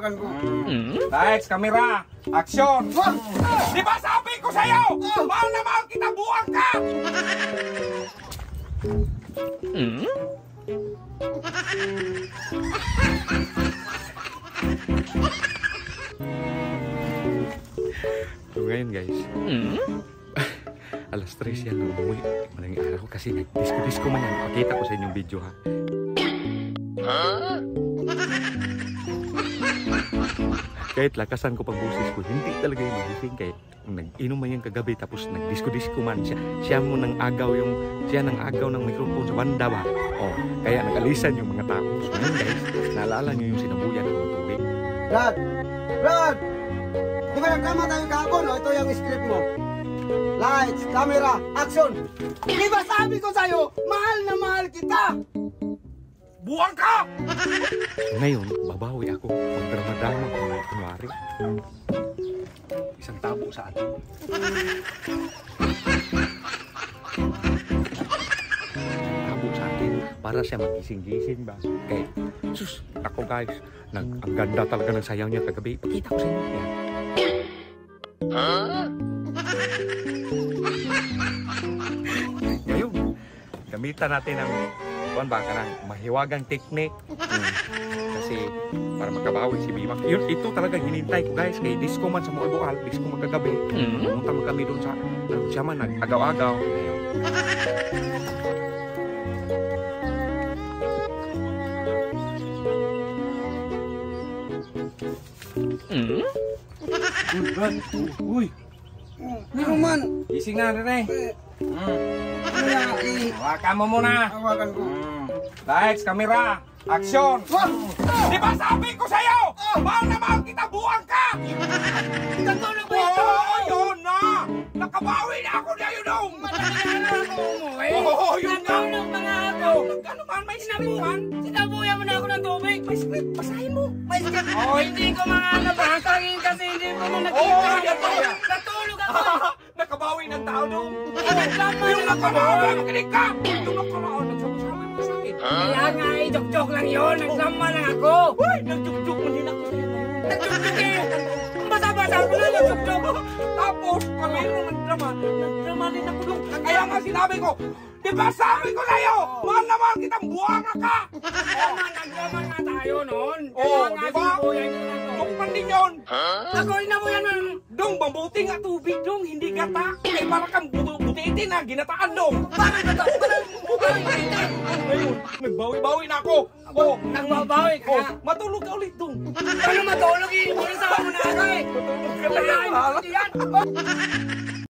Hawakan ko. Lights, camera, action! Di ba sabi ko sa'yo? Mahal na mahal kita, buwang ka! So ngayon guys, alas 3 yan, umuwi. Maling araw kasi nag-disco-disco man yan. Pakita ko sa inyong video ha. Kahit lakasan ko pag busis ko, hindi talaga yung magising. Kahit nag-inom man yan kagabi tapos nag-disco-disco man siya. Siya nang agaw ng microphone sa banda ba. Oh, kaya nag-alisan yung mga tao. So ngayon guys, naalala nyo yung sinabuyan ng mga tubig. Brad! Di ba nagkama tayo kahapon? O, ito yung script mo. Lights, camera, action! Di ba sabi ko sa'yo, mahal na mahal kita! Buwang ka! So ngayon, babawi ako. Magdrama-drama ko na kunwari. Isang tabo sa atin. Tabo sa atin para siya magising-gising ba? Okay. Sus, ako guys, ang ganda talaga ng sayaw niya kagabi. Pakita ko sa inyo yan. Ngayon, gamitan natin ang mahiwagang teknik. Kasi para makabawi si Bimak. Ito talaga hinintay ko guys. Kay disco man sa mga buhal, disco man kagabi. Pumunta man kami doon sa siya man nag-agaw-agaw. Uy! Ano man? Gising na rin eh. Hawakan mo muna. Hawakan ko. Lights, camera, action! Di ba sabi ko sa'yo? Mahal na mahal kita, buwang ka! Natulog ba ito? Oo, yun na! Nakabawi na ako na yun dong! Madali na ako umuwi. Oo, yun nga! Natulog na nga ako. Ano man, may sinabuhan? Sinabuyan mo na ako ng tubig. May script, basahin mo! May script. Oh, hindi ko mga nabasagin kasi hindi ko na nakita. Oo, yan to! Natulog ako. Nakabawi ng tao dong! Naglaman Yung nakabawi, makinig ka! Yung nakabawi, nagsabi-sabi mo sa akin. Kaya nga, joke-joke lang yun. Nagsama lang ako. Uy, nagjuk-juk mo din ako sa'yo. Nagjoke-joke eh. Basa-basa ko na nagjoke-joke. Tapos, kami nung nagdrama din ako dong. Kaya nga sinabi ko, di ba sabi ko sa'yo, mahal na mahal kitang buwanga ka! Naglaman nga tayo noon. Oo, di ba? Tukpan din yun. Ako rin na mo yan. Dong, mabuti nga tubig dong, hindi gata. Kaya para kang butitin na, ginataan dong. Bakit ba ito? Ngayon, nagbawi-bawi na ako. Oh, Nagbabawi ka. matulog ka ulit dong. Ano matulog eh? Ano sa mo na ako eh? Matulog ka na yan. Yan.